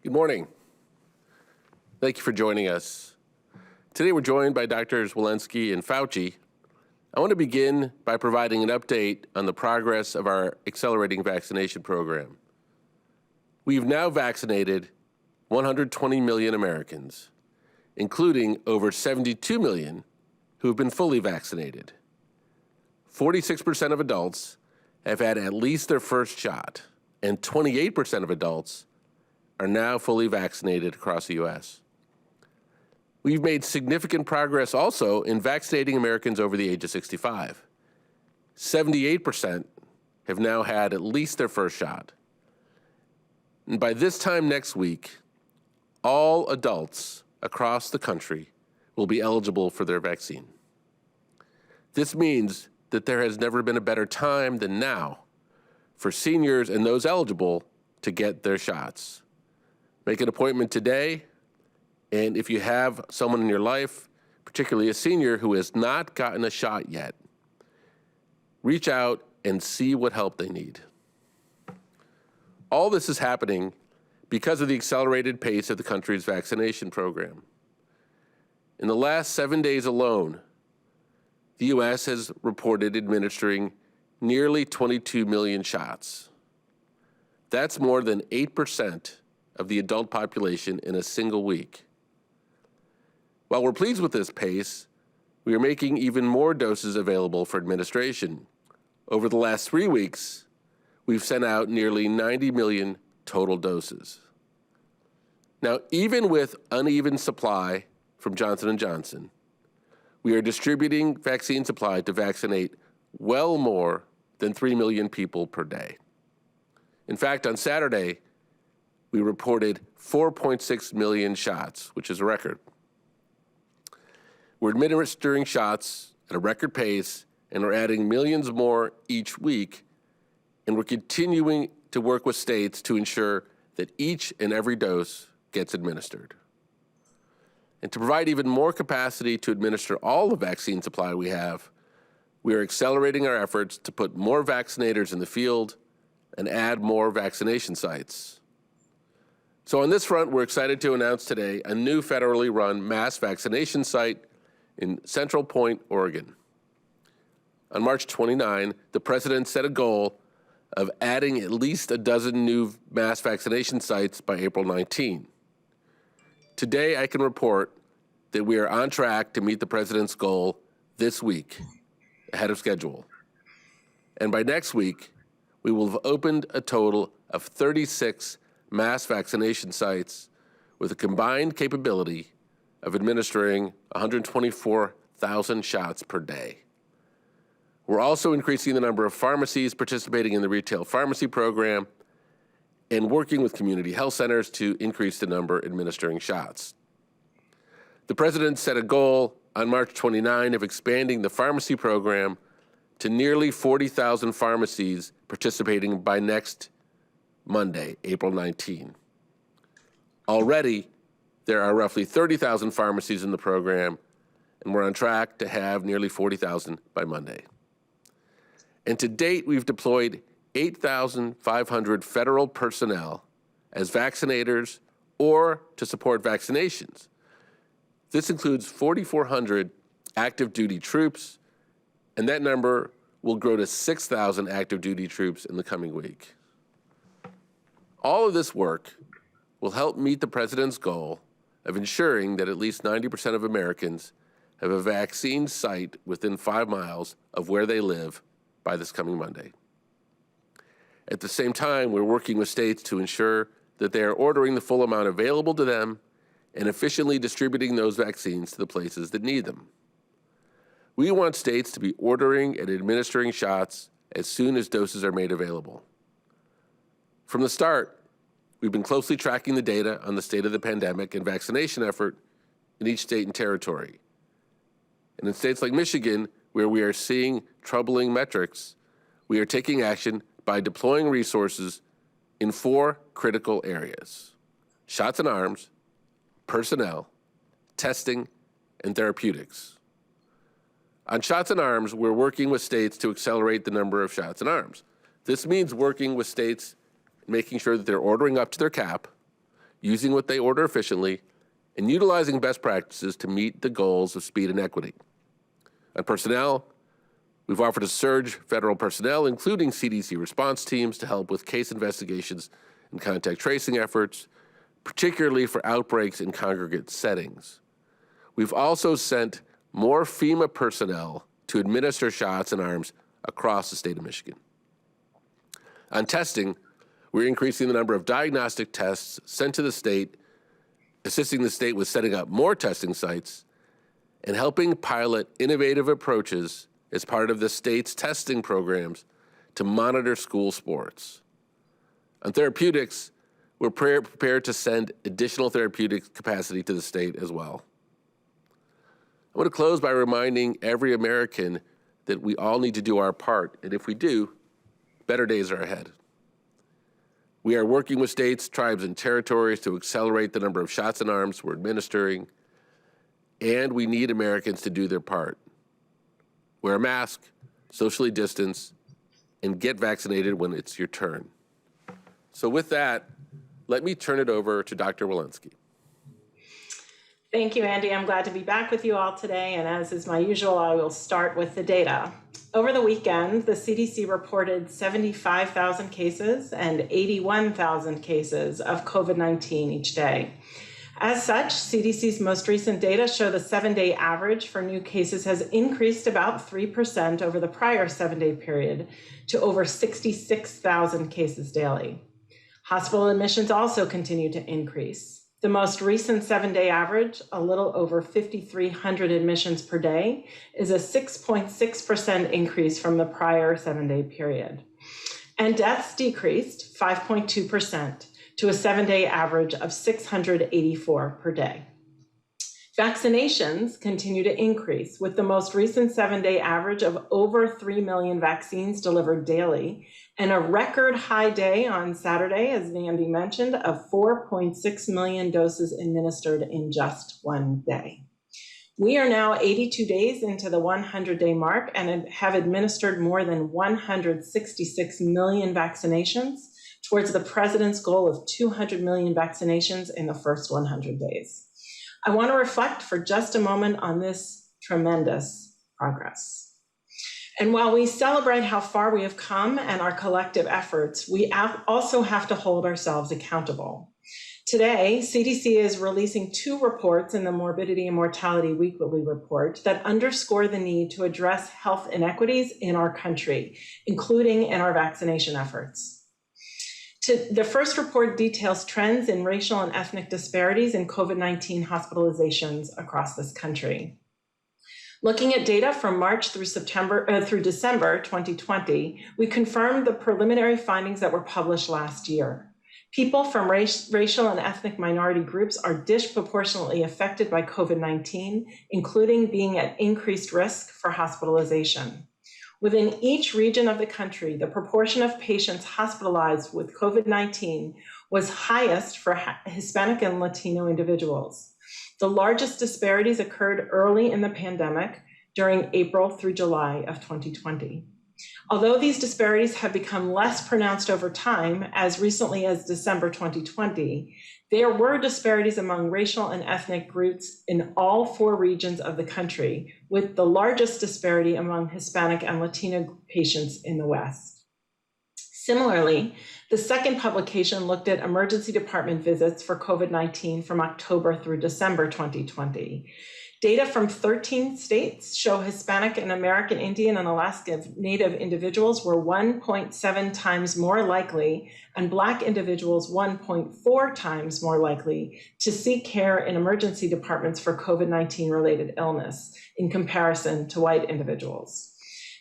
Good morning. Thank you for joining us. Today we're joined by Drs. Walensky and Fauci. I want to begin by providing an update on the progress of our accelerating vaccination program. We've now vaccinated 120 million Americans, including over 72 million who have been fully vaccinated. 46% of adults have had at least their first shot, and 28% of adults are now fully vaccinated across the U.S. We've made significant progress also in vaccinating Americans over the age of 65. 78% have now had at least their first shot. And by this time next week, all adults across the country will be eligible for their vaccine. This means that there has never been a better time than now for seniors and those eligible to get their shots. Make an appointment today, and if you have someone in your life, particularly a senior who has not gotten a shot yet, reach out and see what help they need. All this is happening because of the accelerated pace of the country's vaccination program. In the last 7 days alone, the U.S. has reported administering nearly 22 million shots. That's more than 8% of the adult population in a single week. While we're pleased with this pace, we are making even more doses available for administration. Over the last 3 weeks, we've sent out nearly 90 million total doses. Now, even with uneven supply from Johnson & Johnson, we are distributing vaccine supply to vaccinate well more than 3 million people per day. In fact, on Saturday, we reported 4.6 million shots, which is a record. We're administering shots at a record pace, and we're adding millions more each week, and we're continuing to work with states to ensure that each and every dose gets administered. And to provide even more capacity to administer all the vaccine supply we have, we are accelerating our efforts to put more vaccinators in the field and add more vaccination sites. So on this front, we're excited to announce today a new federally run mass vaccination site in Central Point, Oregon. On March 29, the president set a goal of adding at least a dozen new mass vaccination sites by April 19. Today, I can report that we are on track to meet the president's goal this week, ahead of schedule. And by next week, we will have opened a total of 36 mass vaccination sites with a combined capability of administering 124,000 shots per day. We're also increasing the number of pharmacies participating in the retail pharmacy program and working with community health centers to increase the number administering shots. The president set a goal on March 29 of expanding the pharmacy program to nearly 40,000 pharmacies participating by next Monday, April 19. Already, there are roughly 30,000 pharmacies in the program, and we're on track to have nearly 40,000 by Monday. And to date, we've deployed 8,500 federal personnel as vaccinators or to support vaccinations. This includes 4,400 active duty troops, and that number will grow to 6,000 active duty troops in the coming week. All of this work will help meet the president's goal of ensuring that at least 90% of Americans have a vaccine site within 5 miles of where they live by this coming Monday. At the same time, we're working with states to ensure that they are ordering the full amount available to them and efficiently distributing those vaccines to the places that need them. We want states to be ordering and administering shots as soon as doses are made available. From the start, we've been closely tracking the data on the state of the pandemic and vaccination effort in each state and territory. And in states like Michigan, where we are seeing troubling metrics, we are taking action by deploying resources in 4 critical areas: shots in arms, personnel, testing, and therapeutics. On shots in arms, we're working with states to accelerate the number of shots in arms. This means working with states, making sure that they're ordering up to their cap, using what they order efficiently, and utilizing best practices to meet the goals of speed and equity. On personnel, we've offered to surge federal personnel, including CDC response teams, to help with case investigations and contact tracing efforts, particularly for outbreaks in congregate settings. We've also sent more FEMA personnel to administer shots in arms across the state of Michigan. On testing, we're increasing the number of diagnostic tests sent to the state, assisting the state with setting up more testing sites, and helping pilot innovative approaches as part of the state's testing programs to monitor school sports. On therapeutics, we're prepared to send additional therapeutic capacity to the state as well. I want to close by reminding every American that we all need to do our part, and if we do, better days are ahead. We are working with states, tribes, and territories to accelerate the number of shots in arms we're administering, and we need Americans to do their part. Wear a mask, socially distance, and get vaccinated when it's your turn. So with that, let me turn it over to Dr. Walensky. Thank you, Andy. I'm glad to be back with you all today, and as is my usual, I will start with the data. Over the weekend, the CDC reported 75,000 cases and 81,000 cases of COVID-19 each day. As such, CDC's most recent data show the 7-day average for new cases has increased about 3% over the prior 7-day period to over 66,000 cases daily. Hospital admissions also continue to increase. The most recent 7-day average, a little over 5,300 admissions per day, is a 6.6% increase from the prior 7-day period. And deaths decreased 5.2% to a 7-day average of 684 per day. Vaccinations continue to increase, with the most recent 7-day average of over 3 million vaccines delivered daily, and a record high day on Saturday, as Andy mentioned, of 4.6 million doses administered in just one day. We are now 82 days into the 100-day mark and have administered more than 166 million vaccinations towards the president's goal of 200 million vaccinations in the first 100 days. I want to reflect for just a moment on this tremendous progress. And while we celebrate how far we have come and our collective efforts, we also have to hold ourselves accountable. Today, CDC is releasing 2 reports in the Morbidity and Mortality Weekly Report that underscore the need to address health inequities in our country, including in our vaccination efforts. The first report details trends in racial and ethnic disparities in COVID-19 hospitalizations across this country. Looking at data from March through December 2020, we confirmed the preliminary findings that were published last year. People from racial and ethnic minority groups are disproportionately affected by COVID-19, including being at increased risk for hospitalization. Within each region of the country, the proportion of patients hospitalized with COVID-19 was highest for Hispanic and Latino individuals. The largest disparities occurred early in the pandemic during April through July of 2020. Although these disparities have become less pronounced over time, as recently as December 2020, there were disparities among racial and ethnic groups in all 4 regions of the country, with the largest disparity among Hispanic and Latino patients in the West. Similarly, the second publication looked at emergency department visits for COVID-19 from October through December 2020. Data from 13 states show Hispanic and American Indian and Alaska Native individuals were 1.7 times more likely, and Black individuals 1.4 times more likely to seek care in emergency departments for COVID-19 related illness in comparison to white individuals.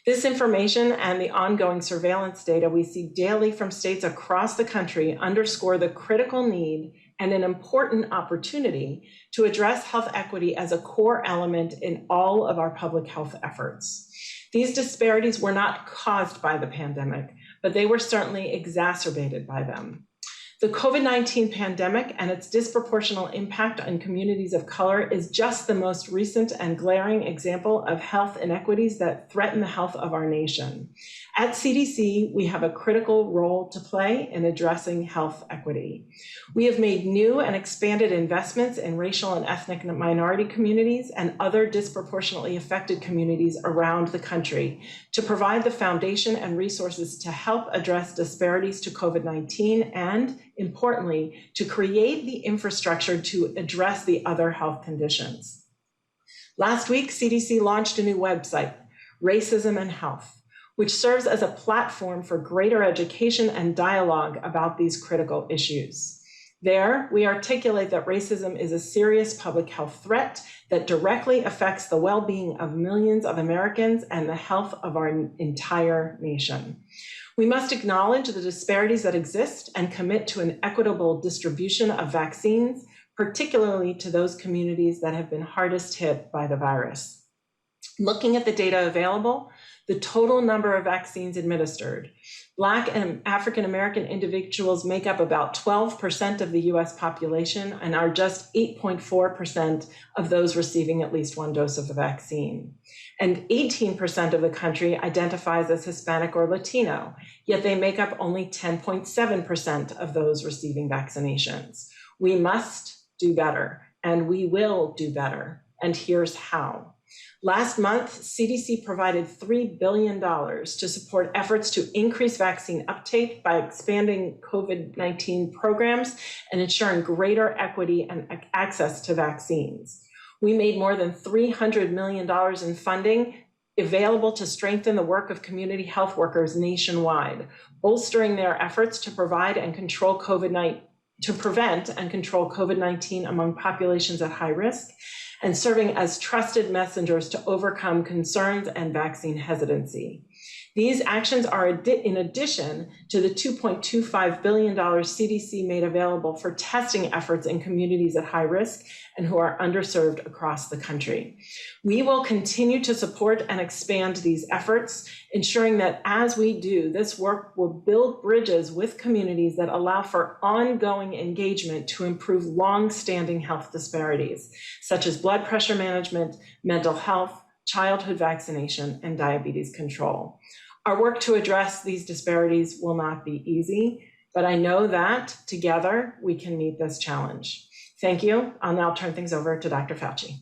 This information and the ongoing surveillance data we see daily from states across the country underscore the critical need and an important opportunity to address health equity as a core element in all of our public health efforts. These disparities were not caused by the pandemic, but they were certainly exacerbated by them. The COVID-19 pandemic and its disproportionate impact on communities of color is just the most recent and glaring example of health inequities that threaten the health of our nation. At CDC, we have a critical role to play in addressing health equity. We have made new and expanded investments in racial and ethnic minority communities and other disproportionately affected communities around the country to provide the foundation and resources to help address disparities to COVID-19 and, importantly, to create the infrastructure to address the other health conditions. Last week, CDC launched a new website, Racism and Health, which serves as a platform for greater education and dialogue about these critical issues. There, we articulate that racism is a serious public health threat that directly affects the well-being of millions of Americans and the health of our entire nation. We must acknowledge the disparities that exist and commit to an equitable distribution of vaccines, particularly to those communities that have been hardest hit by the virus. Looking at the data available, the total number of vaccines administered, Black and African American individuals make up about 12% of the US population and are just 8.4% of those receiving at least one dose of the vaccine. And 18% of the country identifies as Hispanic or Latino, yet they make up only 10.7% of those receiving vaccinations. We must do better, and we will do better, and here's how. Last month, CDC provided $3 billion to support efforts to increase vaccine uptake by expanding COVID-19 programs and ensuring greater equity and access to vaccines. We made more than $300 million in funding available to strengthen the work of community health workers nationwide, bolstering their efforts to provide and control to prevent and control COVID-19 among populations at high risk, and serving as trusted messengers to overcome concerns and vaccine hesitancy. These actions are in addition to the $2.25 billion CDC made available for testing efforts in communities at high risk and who are underserved across the country. We will continue to support and expand these efforts, ensuring that as we do, this work will build bridges with communities that allow for ongoing engagement to improve long-standing health disparities, such as blood pressure management, mental health, childhood vaccination, and diabetes control. Our work to address these disparities will not be easy, but I know that together we can meet this challenge. Thank you. I'll now turn things over to Dr. Fauci.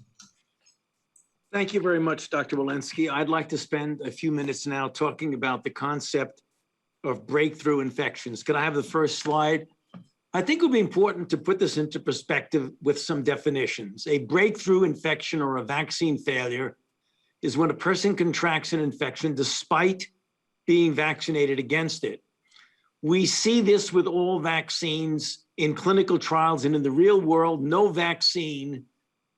Thank you very much, Dr. Walensky. I'd like to spend a few minutes now talking about the concept of breakthrough infections. Could I have the first slide? I think it would be important to put this into perspective with some definitions. A breakthrough infection or a vaccine failure is when a person contracts an infection despite being vaccinated against it. We see this with all vaccines in clinical trials, and in the real world, no vaccine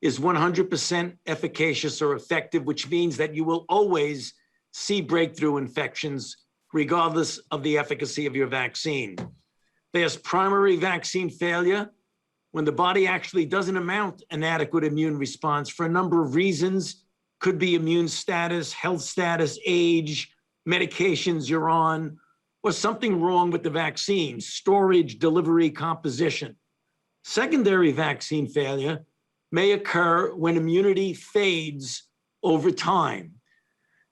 is 100% efficacious or effective, which means that you will always see breakthrough infections regardless of the efficacy of your vaccine. There's primary vaccine failure when the body actually doesn't mount an adequate immune response for a number of reasons. Could be immune status, health status, age, medications you're on, or something wrong with the vaccine, storage, delivery, composition. Secondary vaccine failure may occur when immunity fades over time.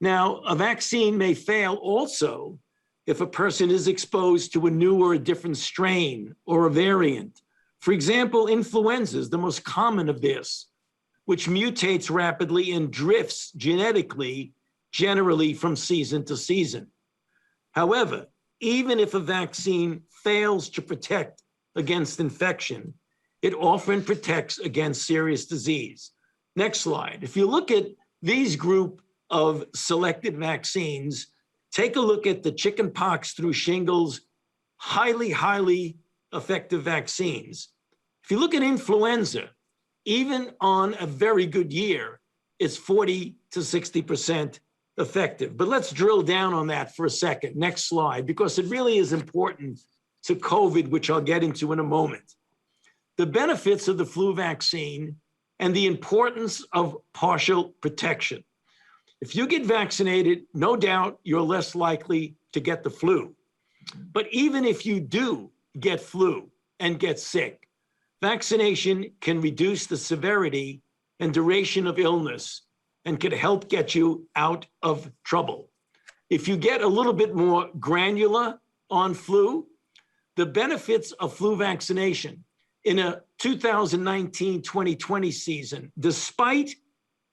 Now, a vaccine may fail also if a person is exposed to a new or a different strain or a variant. For example, influenza is the most common of this, which mutates rapidly and drifts genetically, generally from season to season. However, even if a vaccine fails to protect against infection, it often protects against serious disease. Next slide. If you look at these group of selected vaccines, take a look at the chickenpox through shingles, highly effective vaccines. If you look at influenza, even on a very good year, it's 40 to 60% effective. But let's drill down on that for a second. Next slide, because it really is important to COVID, which I'll get into in a moment. The benefits of the flu vaccine and the importance of partial protection. If you get vaccinated, no doubt you're less likely to get the flu. But even if you do get flu, and get sick. Vaccination can reduce the severity and duration of illness and can help get you out of trouble. If you get a little bit more granular on flu, the benefits of flu vaccination in a 2019-2020 season, despite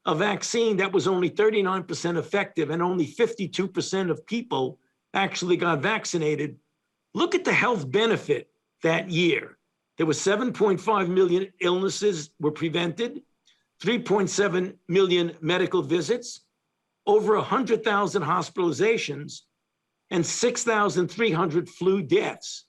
a vaccine that was only 39% effective and only 52% of people actually got vaccinated, look at the health benefit that year. There were 7.5 million illnesses were prevented, 3.7 million medical visits, over 100,000 hospitalizations, and 6,300 flu deaths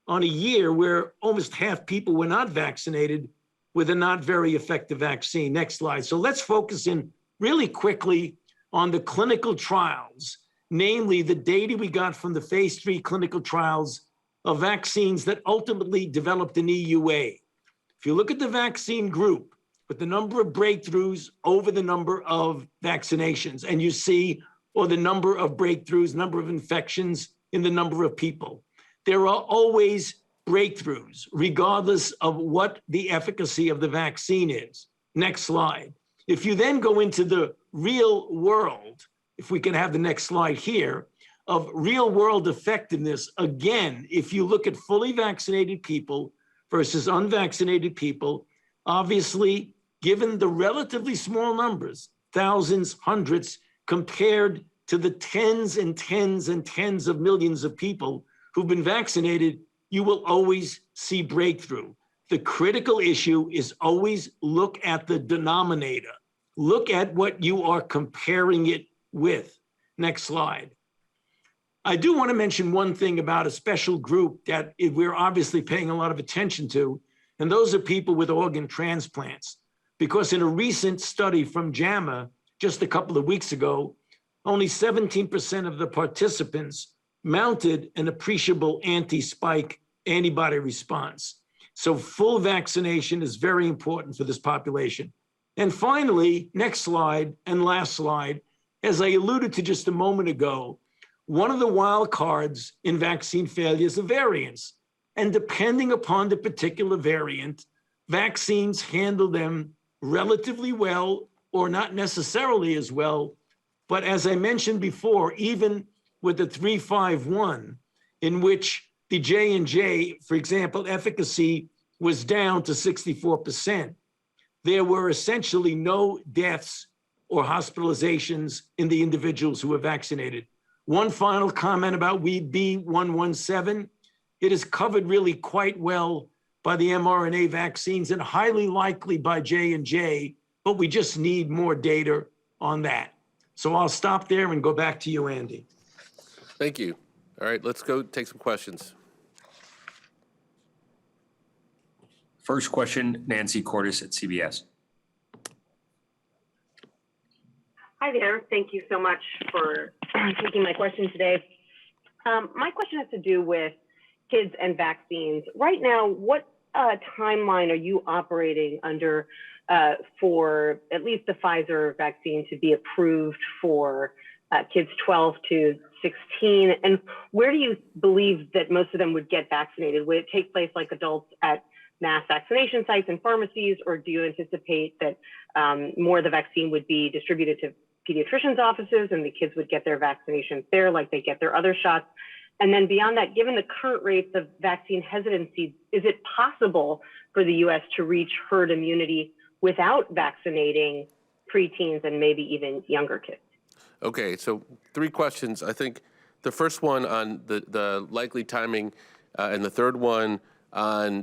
on a year where almost half people were not vaccinated with a not very effective vaccine. Next slide. So let's focus in really quickly on the clinical trials, namely the data we got from the phase 3 clinical trials of vaccines that ultimately developed an EUA. If you look at the vaccine group with the number of breakthroughs over the number of vaccinations, and you see, or the number of breakthroughs, number of infections in the number of people, there are always breakthroughs, regardless of what the efficacy of the vaccine is. Next slide. If you then go into the real world, if we can have the next slide here, of real world effectiveness, again, if you look at fully vaccinated people versus unvaccinated people, obviously, given the relatively small numbers, thousands, hundreds, compared to the tens and tens and tens of millions of people who've been vaccinated, you will always see breakthrough. The critical issue is always look at the denominator. Look at what you are comparing it with. Next slide. I do want to mention one thing about a special group that we're obviously paying a lot of attention to, and those are people with organ transplants. Because in a recent study from JAMA just a couple of weeks ago, only 17% of the participants mounted an appreciable anti-spike antibody response. So full vaccination is very important for this population. And finally, next slide and last slide, as I alluded to just a moment ago, one of the wild cards in vaccine failure is the variants. And depending upon the particular variant, vaccines handle them relatively well or not necessarily as well. But as I mentioned before, even with the 351, in which the J&J, for example, efficacy was down to 64%, there were essentially no deaths or hospitalizations in the individuals who were vaccinated. One final comment about B117, it is covered really quite well by the mRNA vaccines and highly likely by J&J, but we just need more data on that. So I'll stop there and go back to you, Andy. Thank you. All right, let's go take some questions. First question, Nancy Cordes at CBS. Hi there. Thank you so much for taking my question today. My question has to do with kids and vaccines. Right now, what timeline are you operating under for at least the Pfizer vaccine to be approved for kids 12 to 16? And where do you believe that most of them would get vaccinated? Would it take place like adults at mass vaccination sites and pharmacies, or do you anticipate that more of the vaccine would be distributed to pediatricians' offices and the kids would get their vaccinations there like they get their other shots? And then beyond that, given the current rates of vaccine hesitancy, is it possible for the US to reach herd immunity without vaccinating preteens and maybe even younger kids? Okay, so 3 questions. I think the first one on the likely timing and the third one on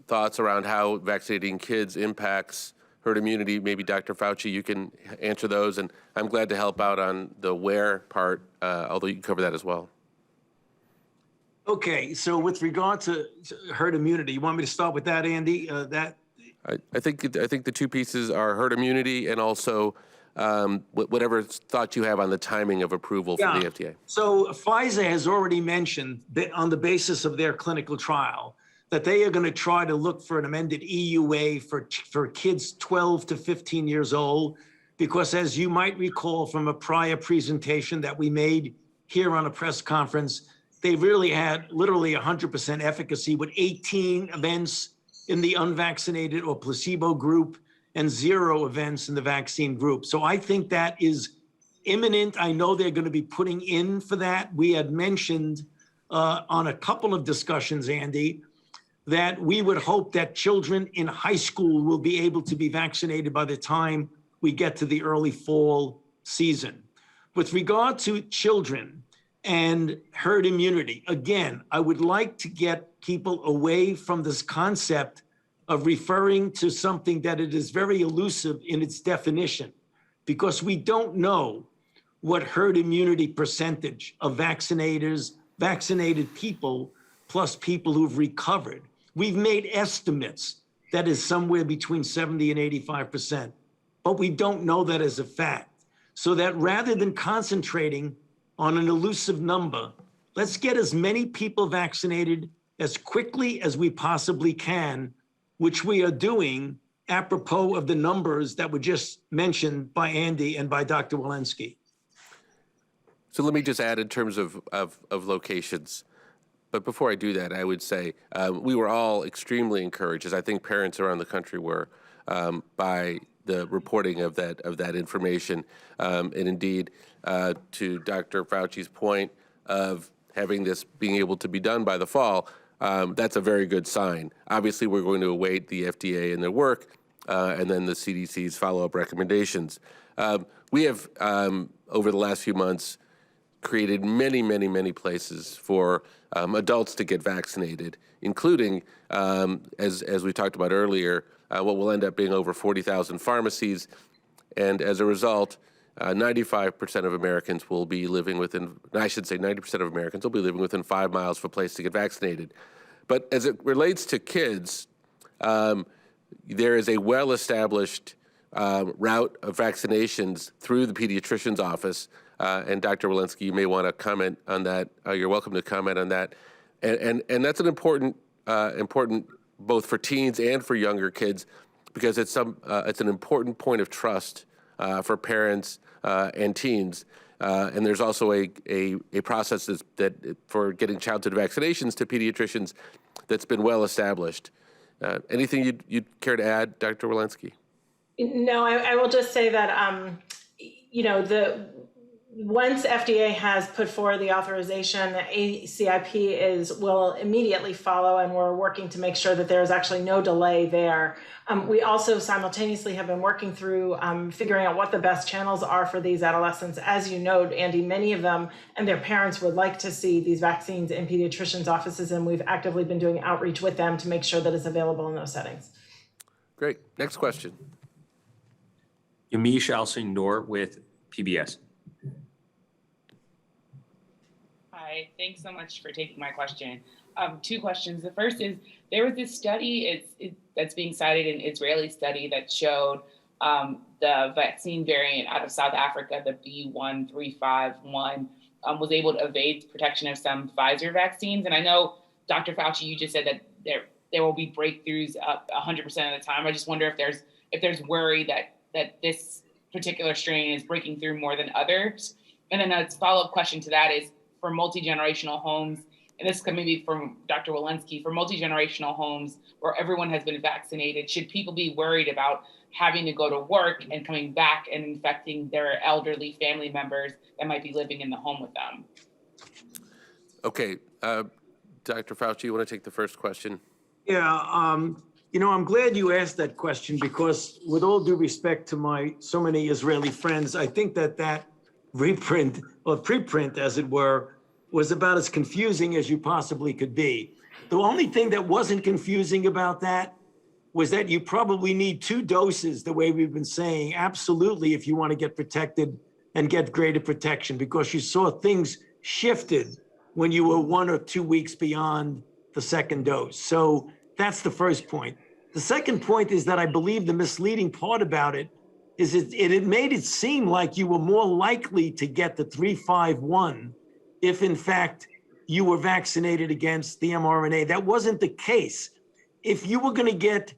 thoughts around how vaccinating kids impacts herd immunity. Maybe Dr. Fauci, you can answer those, and I'm glad to help out on the where part, although you can cover that as well. Okay, so with regard to herd immunity, you want me to start with that, Andy? I think the 2 pieces are herd immunity and also whatever thought you have on the timing of approval from the FDA. So Pfizer has already mentioned that on the basis of their clinical trial that they are going to try to look for an amended EUA for kids 12 to 15 years old, because as you might recall from a prior presentation that we made here on a press conference, they really had literally 100% efficacy with 18 events in the unvaccinated or placebo group and 0 events in the vaccine group. So I think that is imminent. I know they're going to be putting in for that. We had mentioned on a couple of discussions, Andy, that we would hope that children in high school will be able to be vaccinated by the time we get to the early fall season. With regard to children and herd immunity, again, I would like to get people away from this concept of referring to something that it is very elusive in its definition, because we don't know what herd immunity percentage of vaccinated people plus people who've recovered. We've made estimates that is somewhere between 70 and 85%, but we don't know that as a fact. So that rather than concentrating on an elusive number, let's get as many people vaccinated as quickly as we possibly can, which we are doing apropos of the numbers that were just mentioned by Andy and by Dr. Walensky. So let me just add in terms of locations. But before I do that, I would say we were all extremely encouraged, as I think parents around the country were, by the reporting of that information. And indeed, to Dr. Fauci's point of having this being able to be done by the fall, that's a very good sign. Obviously, we're going to await the FDA and their work, and then the CDC's follow-up recommendations. We have, over the last few months, created many places for adults to get vaccinated, including, as we talked about earlier, what will end up being over 40,000 pharmacies. And as a result, 95% of Americans will be living within, I should say 90% of Americans will be living within 5 miles of a place to get vaccinated. But as it relates to kids, there is a well-established route of vaccinations through the pediatrician's office. And Dr. Walensky, you may want to comment on that. You're welcome to comment on that. And that's an important both for teens and for younger kids, because it's an important point of trust for parents and teens. And there's also a process that for getting childhood vaccinations to pediatricians that's been well established. Anything you'd care to add, Dr. Walensky? No, I will just say that once FDA has put forward the authorization, the ACIP will immediately follow, and we're working to make sure that there is actually no delay there. We also simultaneously have been working through figuring out what the best channels are for these adolescents. As you know, Andy, many of them and their parents would like to see these vaccines in pediatricians' offices, and we've actively been doing outreach with them to make sure that it's available in those settings. Great. Next question. Yamiche Alcindor with PBS. Hi, thanks so much for taking my question. 2 questions. The first is, there was this study that's being cited, an Israeli study that showed the vaccine variant out of South Africa, the B1351, was able to evade protection of some Pfizer vaccines. And I know, Dr. Fauci, you just said that there will be breakthroughs up 100% of the time. I just wonder if there's worry that this particular strain is breaking through more than others. And then a follow-up question to that is, for multi-generational homes, and this coming maybe from Dr. Walensky, for multi-generational homes where everyone has been vaccinated, should people be worried about having to go to work and coming back and infecting their elderly family members that might be living in the home with them? Okay, Dr. Fauci, you want to take the first question? Yeah, I'm glad you asked that question, because with all due respect to my so many Israeli friends, I think that reprint or preprint, as it were, was about as confusing as you possibly could be. The only thing that wasn't confusing about that was that you probably need 2 doses, the way we've been saying, absolutely, if you want to get protected and get greater protection, because you saw things shifted when you were 1 or 2 weeks beyond the second dose. So that's the first point. The second point is that I believe the misleading part about it is it made it seem like you were more likely to get the 351 if, in fact, you were vaccinated against the mRNA. That wasn't the case. If you were going to get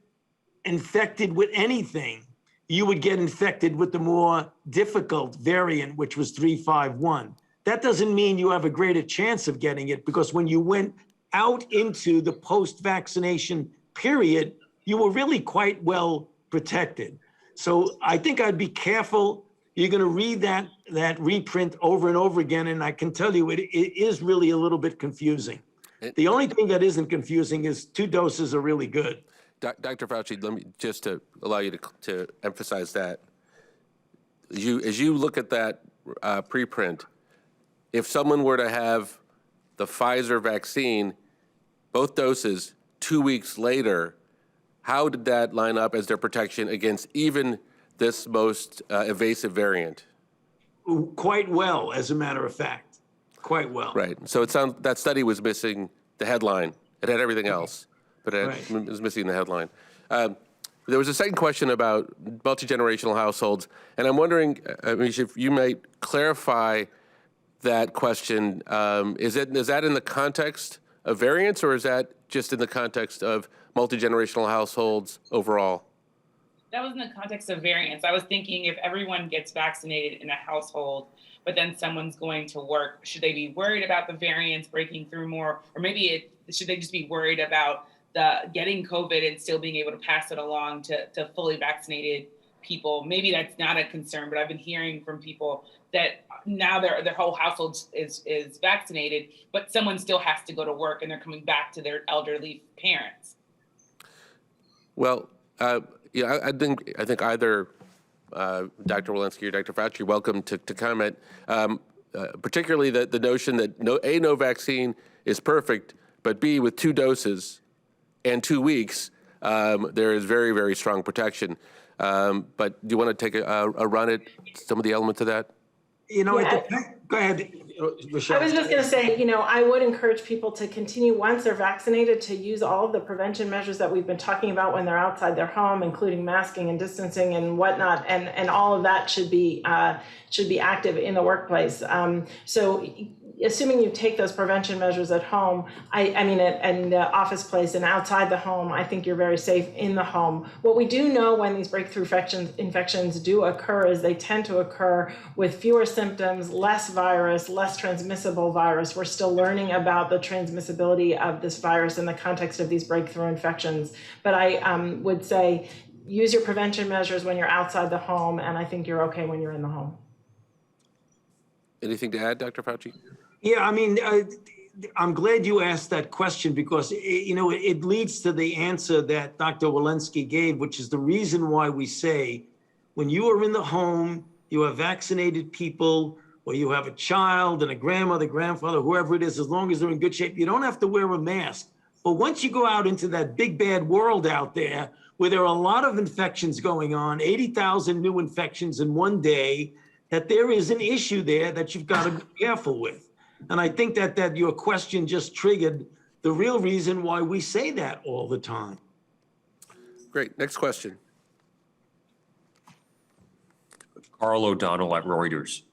infected with anything, you would get infected with the more difficult variant, which was 351. that doesn't mean you have a greater chance of getting it, because when you went out into the post-vaccination period, you were really quite well protected. So I think I'd be careful. You're going to read that reprint over and over again, and I can tell you it is really a little bit confusing. The only thing that isn't confusing is 2 doses are really good. Dr. Fauci, let me just to allow you to emphasize that. As you look at that preprint, if someone were to have the Pfizer vaccine, both doses, 2 weeks later, how did that line up as their protection against even this most evasive variant? Quite well, as a matter of fact. Quite well. Right. So it sounds that study was missing the headline. It had everything else, but it was missing the headline. There was a second question about multi-generational households, and I'm wondering, Amish, if you might clarify that question. Is that in the context of variants, or is that just in the context of multi-generational households overall? That was in the context of variants. I was thinking if everyone gets vaccinated in a household, but then someone's going to work, should they be worried about the variants breaking through more? Or maybe should they just be worried about getting COVID and still being able to pass it along to fully vaccinated people? Maybe that's not a concern, but I've been hearing from people that now their whole household is vaccinated, but someone still has to go to work and they're coming back to their elderly parents. Well, yeah, I think either Dr. Walensky or Dr. Fauci, welcome to comment. Particularly the notion that no vaccine is perfect, but B, with 2 doses and 2 weeks, there is very, very strong protection. But do you want to take a run at some of the elements of that? You know, go ahead, Michelle. I was just going to say, I would encourage people to continue, once they're vaccinated, to use all of the prevention measures that we've been talking about when they're outside their home, including masking and distancing and whatnot, and all of that should be active in the workplace. So assuming you take those prevention measures at home, I mean, in the office place and outside the home, I think you're very safe in the home. What we do know when these breakthrough infections do occur is they tend to occur with fewer symptoms, less virus, less transmissible virus. We're still learning about the transmissibility of this virus in the context of these breakthrough infections. But I would say use your prevention measures when you're outside the home, and I think you're okay when you're in the home. Anything to add, Dr. Fauci? Yeah, I mean, I'm glad you asked that question, because it leads to the answer that Dr. Walensky gave, which is the reason why we say when you are in the home, you have vaccinated people, or you have a child and a grandmother, grandfather, whoever it is, as long as they're in good shape, you don't have to wear a mask. But once you go out into that big bad world out there where there are a lot of infections going on, 80,000 new infections in one day, that there is an issue there that you've got to be careful with. And I think that your question just triggered the real reason why we say that all the time. Great. Next question. Carl O'Donnell at Reuters.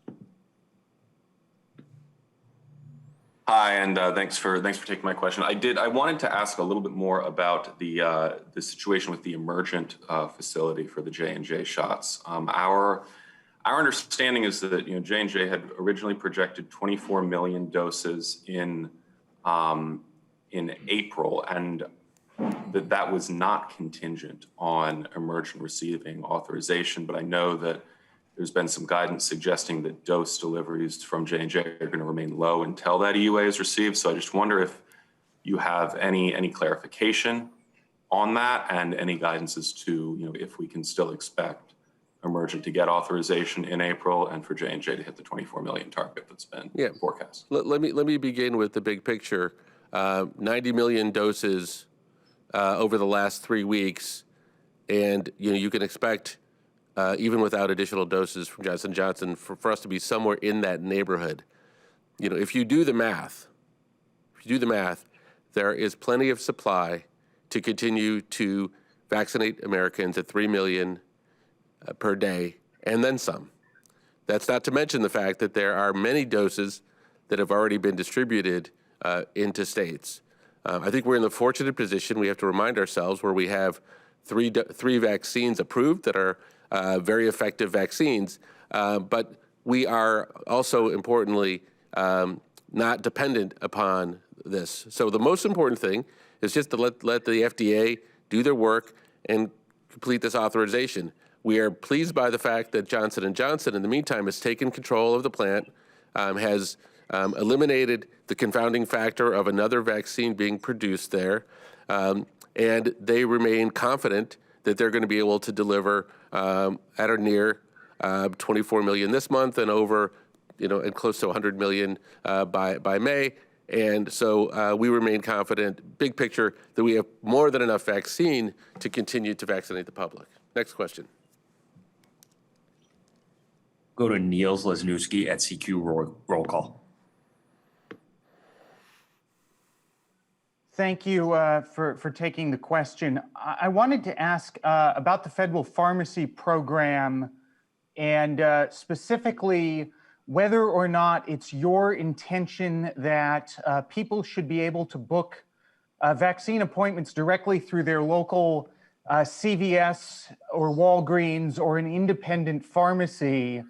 Hi, and thanks for taking my question. I wanted to ask a little bit more about the situation with the Emergent facility for the J&J shots. Our understanding is that J&J had originally projected 24 million doses in April, and that was not contingent on Emergent receiving authorization. But I know that there's been some guidance suggesting that dose deliveries from J&J are going to remain low until that EUA is received. So I just wonder if you have any clarification on that, and any guidance as to if we can still expect Emergent to get authorization in April, and for J&J to hit the 24 million target that's been forecast. Let me begin with the big picture. 90 million doses over the last 3 weeks, and you can expect even without additional doses from Johnson & Johnson for us to be somewhere in that neighborhood. If you do the math, there is plenty of supply to continue to vaccinate Americans at 3 million per day, and then some. That's not to mention the fact that there are many doses that have already been distributed into states. I think we're in the fortunate position, we have to remind ourselves, where we have three vaccines approved that are very effective vaccines, but we are also importantly not dependent upon this. So the most important thing is just to let the FDA do their work and complete this authorization. We are pleased by the fact that Johnson & Johnson, in the meantime, has taken control of the plant, has eliminated the confounding factor of another vaccine being produced there, and they remain confident that they're going to be able to deliver at or near 24 million this month and over, and close to 100 million by May. And so we remain confident, big picture, that we have more than enough vaccine to continue to vaccinate the public. Next question. Go to Niels Lesniewski at CQ roll call. Thank you for taking the question. I wanted to ask about the federal pharmacy program and specifically whether or not it's your intention that people should be able to book vaccine appointments directly through their local CVS or Walgreens or an independent pharmacy,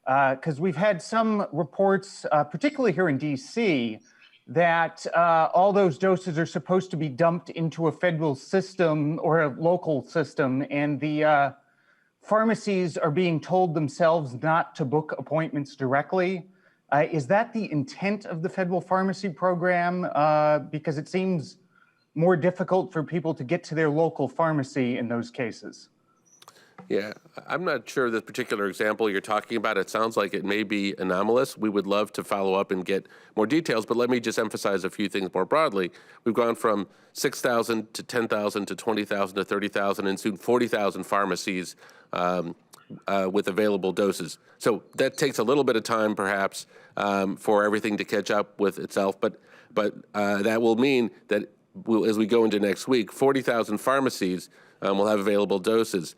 because we've had some reports, particularly here in DC, that all those doses are supposed to be dumped into a federal system or a local system, and the pharmacies are being told themselves not to book appointments directly. Is that the intent of the federal pharmacy program? Because it seems more difficult for people to get to their local pharmacy in those cases. Yeah, I'm not sure the particular example you're talking about. It sounds like it may be anomalous. We would love to follow up and get more details, but let me just emphasize a few things more broadly. We've gone from 6,000 to 10,000 to 20,000 to 30,000 and soon 40,000 pharmacies with available doses. So that takes a little bit of time, perhaps, for everything to catch up with itself, but that will mean that as we go into next week, 40,000 pharmacies will have available doses.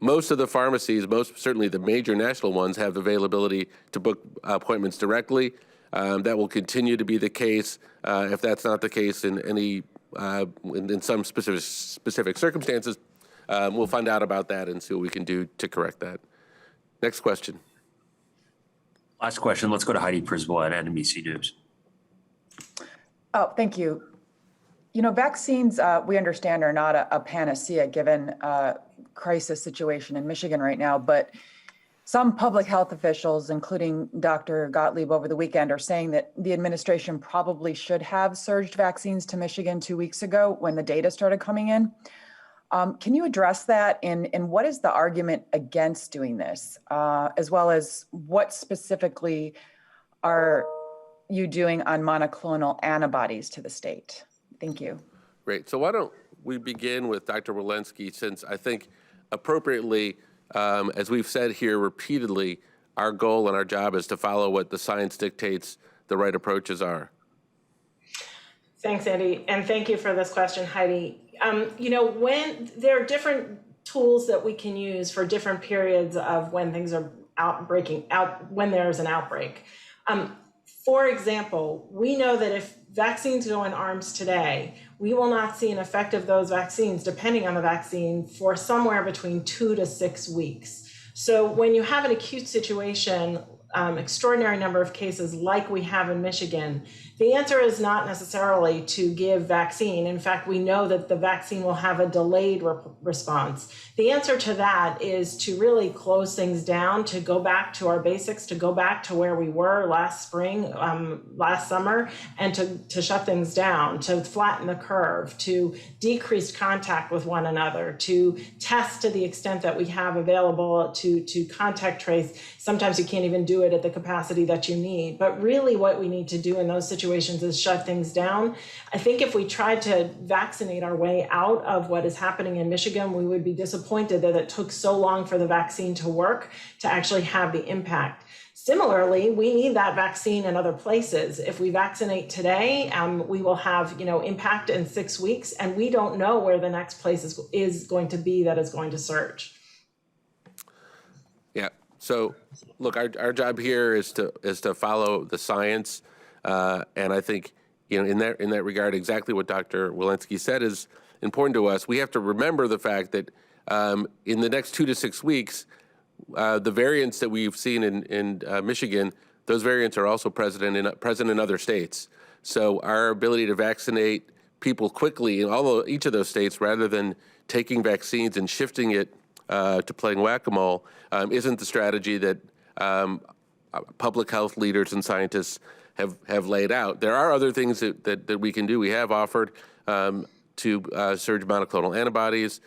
Most of the pharmacies, most certainly the major national ones, have availability to book appointments directly. That will continue to be the case. If that's not the case in any in some specific circumstances, we'll find out about that and see what we can do to correct that. Next question. Last question. Let's go to Heidi Prisbilla at NBC News. Oh, thank you. Vaccines, we understand, are not a panacea given crisis situation in Michigan right now, but some public health officials, including Dr. Gottlieb over the weekend, are saying that the administration probably should have surged vaccines to Michigan 2 weeks ago when the data started coming in. Can you address that? And what is the argument against doing this, as well as what specifically are you doing on monoclonal antibodies to the state? Thank you. Great. So why don't we begin with Dr. Walensky, since I think appropriately, as we've said here repeatedly, our goal and our job is to follow what the science dictates the right approaches are. Thanks, Andy, and thank you for this question, Heidi. When there are different tools that we can use for different periods of when things are when there's an outbreak. For example, we know that if vaccines go in arms today, we will not see an effect of those vaccines, depending on the vaccine, for somewhere between 2 to 6 weeks. So when you have an acute situation, extraordinary number of cases like we have in Michigan, the answer is not necessarily to give vaccine. In fact, we know that the vaccine will have a delayed response. The answer to that is to really close things down, to go back to our basics, to go back to where we were last spring, last summer, and to shut things down, to flatten the curve, to decrease contact with one another, to test to the extent that we have available, to contact trace. Sometimes you can't even do it at the capacity that you need. But really what we need to do in those situations is shut things down. I think if we tried to vaccinate our way out of what is happening in Michigan, we would be disappointed that it took so long for the vaccine to work to actually have the impact. Similarly, we need that vaccine in other places. If we vaccinate today, we will have impact in 6 weeks, and we don't know where the next place is going to be that is going to surge. Yeah. So, look, our job here is to follow the science, and I think in that regard, exactly what Dr. Walensky said is important to us. We have to remember the fact that in the next 2 to 6 weeks, the variants that we've seen in Michigan those variants are also present in other states. So our ability to vaccinate people quickly in each of those states, rather than taking vaccines and shifting it to playing whack-a-mole, isn't the strategy that public health leaders and scientists have laid out. There are other things that we can do. We have offered to surge monoclonal antibodies,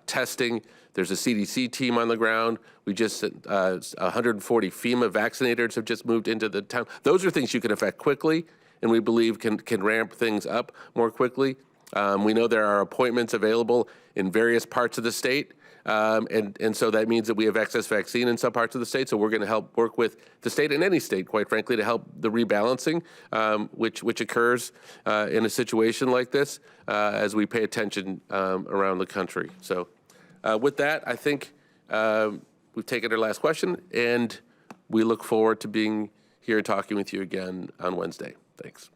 testing. There's a CDC team on the ground. We just 140 FEMA vaccinators have just moved into the town. Those are things you can affect quickly, and we believe can ramp things up more quickly. We know there are appointments available in various parts of the state, and so that means that we have excess vaccine in some parts of the state. So we're going to help work with the state and any state, quite frankly, to help the rebalancing, which occurs in a situation like this as we pay attention around the country. So with that, I think we've taken our last question, and we look forward to being here and talking with you again on Wednesday. Thanks.